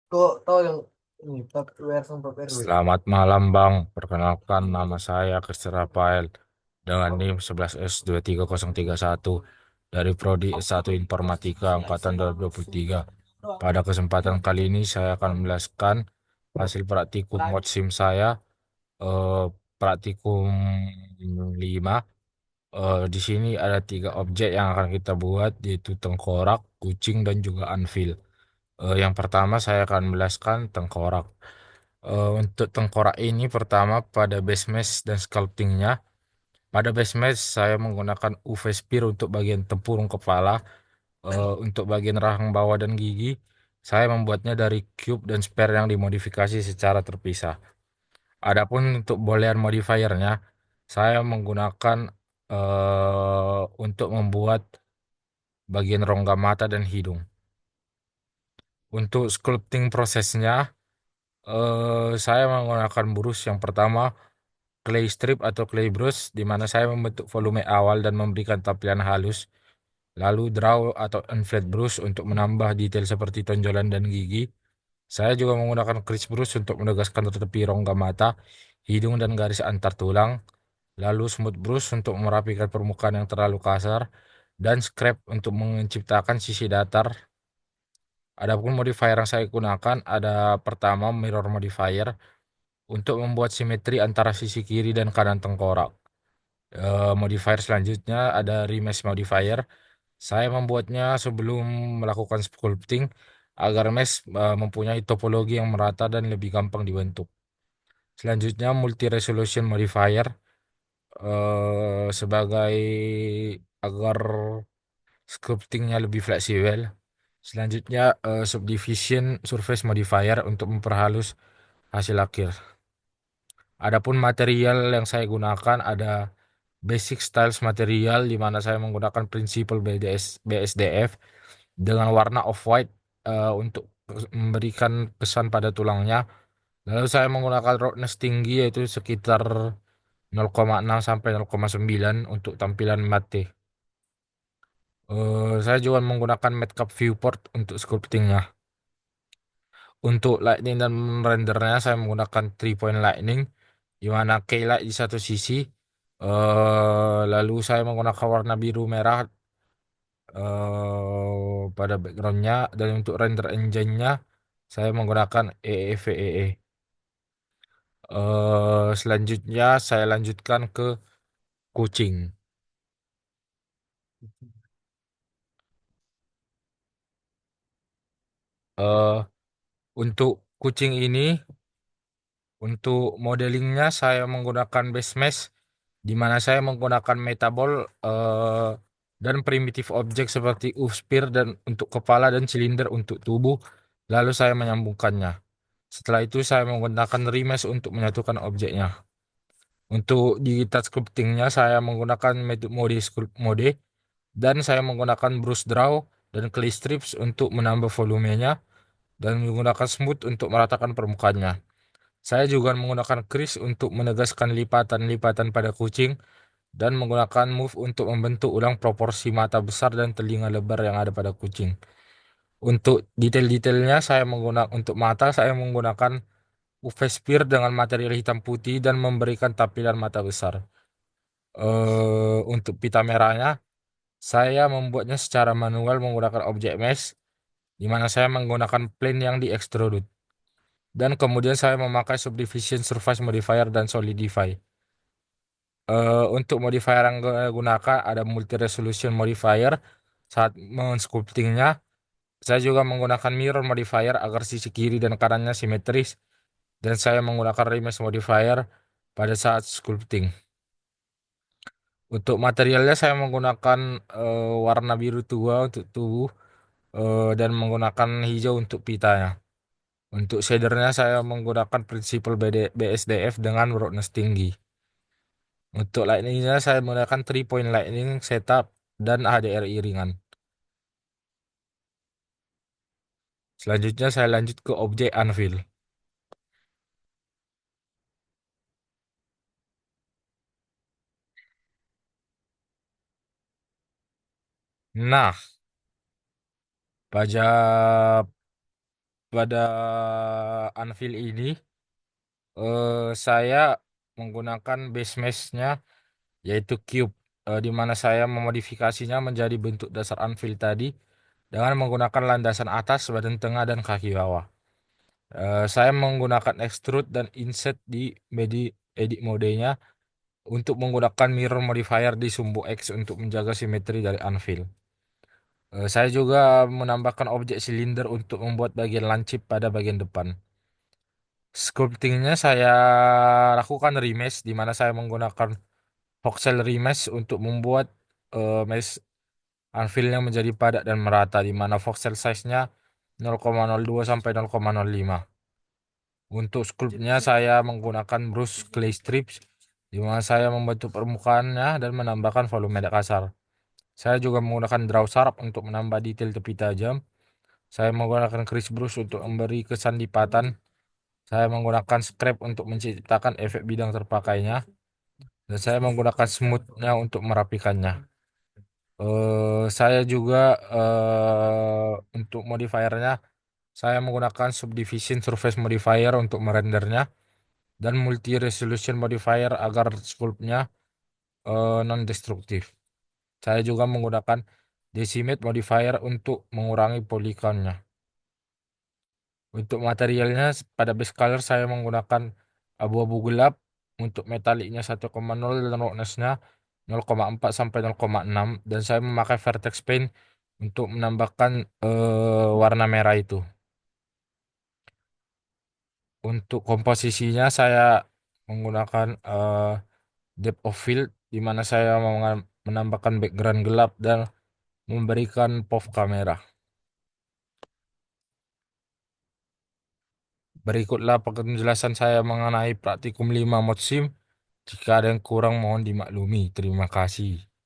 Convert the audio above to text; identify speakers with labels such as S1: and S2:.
S1: Kok tahu yang ini Pak Wersan Pak RW?
S2: Selamat malam Bang, perkenalkan nama saya Christian Rafael dengan NIM 11S23031 dari Prodi S1 Informatika Angkatan 2023. Pada kesempatan kali ini saya akan menjelaskan hasil praktikum ModSim saya, eh, praktikum 5. Di sini ada tiga objek yang akan kita buat, yaitu tengkorak, kucing, dan juga anvil. Yang pertama saya akan menjelaskan tengkorak. Untuk tengkorak ini pertama pada base mesh dan sculptingnya. Pada base mesh saya menggunakan UV Sphere untuk bagian tempurung kepala. Untuk bagian rahang bawah dan gigi, saya membuatnya dari cube dan spare yang dimodifikasi secara terpisah. Adapun untuk boolean modifiernya, saya menggunakan untuk membuat bagian rongga mata dan hidung. Untuk sculpting prosesnya, saya menggunakan brush yang pertama clay strip atau clay brush di mana saya membentuk volume awal dan memberikan tampilan halus. Lalu draw atau unflat brush untuk menambah detail seperti tonjolan dan gigi. Saya juga menggunakan crease brush untuk menegaskan tepi rongga mata, hidung dan garis antar tulang. Lalu smooth brush untuk merapikan permukaan yang terlalu kasar dan scrape untuk menciptakan sisi datar. Adapun modifier yang saya gunakan ada pertama mirror modifier untuk membuat simetri antara sisi kiri dan kanan tengkorak. Modifier selanjutnya ada remesh modifier. Saya membuatnya sebelum melakukan sculpting agar mesh mempunyai topologi yang merata dan lebih gampang dibentuk. Selanjutnya multi resolution modifier sebagai agar sculptingnya lebih fleksibel. Selanjutnya subdivision surface modifier untuk memperhalus hasil akhir. Adapun material yang saya gunakan ada basic styles material di mana saya menggunakan prinsipal BSDF dengan warna off-white untuk memberikan kesan pada tulangnya. Lalu saya menggunakan roughness tinggi yaitu sekitar 0,6 sampai 0,9 untuk tampilan mate. Saya juga menggunakan Madcap Viewport untuk sculptingnya. Untuk lightning dan rendernya saya menggunakan 3 point lightning di mana keylight di satu sisi. Lalu saya menggunakan warna biru merah pada backgroundnya, dan untuk render engine-nya saya menggunakan EEVEE. Selanjutnya saya lanjutkan ke kucing. Eh untuk kucing ini, untuk modelingnya saya menggunakan base mesh di mana saya menggunakan metabol eh, dan primitif objek seperti sphere dan untuk kepala dan silinder untuk tubuh. Lalu saya menyambungkannya. Setelah itu saya menggunakan remesh untuk menyatukan objeknya. Untuk digital sculptingnya saya menggunakan mode sculpt mode dan saya menggunakan brush draw dan clay strips untuk menambah volumenya dan menggunakan smooth untuk meratakan permukaannya. Saya juga menggunakan crease untuk menegaskan lipatan-lipatan pada kucing dan menggunakan move untuk membentuk ulang proporsi mata besar dan telinga lebar yang ada pada kucing. Untuk detail-detailnya saya menggunakan untuk mata saya menggunakan UV Sphere dengan material hitam putih dan memberikan tampilan mata besar. Untuk pita merahnya saya membuatnya secara manual menggunakan objek mesh di mana saya menggunakan plane yang di extrude. Dan kemudian saya memakai subdivision surface modifier dan solidify. Untuk modifier yang saya gunakan ada multi resolution modifier saat mensculptingnya. Saya juga menggunakan mirror modifier agar sisi kiri dan kanannya simetris. Dan saya menggunakan remesh modifier pada saat sculpting. Untuk materialnya saya menggunakan warna biru tua untuk tubuh dan menggunakan hijau untuk pitanya. Untuk shadernya saya menggunakan prinsipal BSDF dengan brightness tinggi. Untuk lightningnya saya menggunakan 3 point lightning setup dan HDRI ringan. Selanjutnya saya lanjut ke objek anvil. Nah, pada pada Anvil ini saya menggunakan base mesh-nya yaitu cube, di mana saya memodifikasinya menjadi bentuk dasar Anvil tadi dengan menggunakan landasan atas, badan tengah, dan kaki bawah. Saya menggunakan extrude dan inset di edit modenya untuk menggunakan mirror modifier di sumbu X untuk menjaga simetri dari anvil. Saya juga menambahkan objek silinder untuk membuat bagian lancip pada bagian depan. Sculptingnya saya lakukan remesh di mana saya menggunakan voxel remesh untuk membuat mesh anvilnya menjadi padat dan merata di mana voxel size-nya 0,02 sampai 0,05. Untuk sculptnya saya menggunakan brush clay strips di mana saya membentuk permukaannya dan menambahkan volume kasar. Saya juga menggunakan draw sharp untuk menambah detail tepi tajam. Saya menggunakan crease brush untuk memberi kesan lipatan. Saya menggunakan scrape untuk menciptakan efek bidang terpakainya. Dan saya menggunakan smoothnya untuk merapikannya. Saya juga untuk modifiernya, saya menggunakan subdivision surface modifier untuk merendernya dan multi resolution modifier agar sculptnya non-destruktif. Saya juga menggunakan decimate modifier untuk mengurangi poligonnya. Untuk materialnya pada base color saya menggunakan abu-abu gelap, untuk metaliknya 1,0 dan roughness-nya 0,4 sampai 0,6, dan saya memakai vertex paint untuk menambahkan warna merah itu. Untuk komposisinya saya menggunakan depth of field di mana saya menambahkan background gelap dan memberikan pop kamera. Berikutlah penjelasan saya mengenai praktikum 5 mod sim. Jika ada yang kurang mohon dimaklumi. Terima kasih.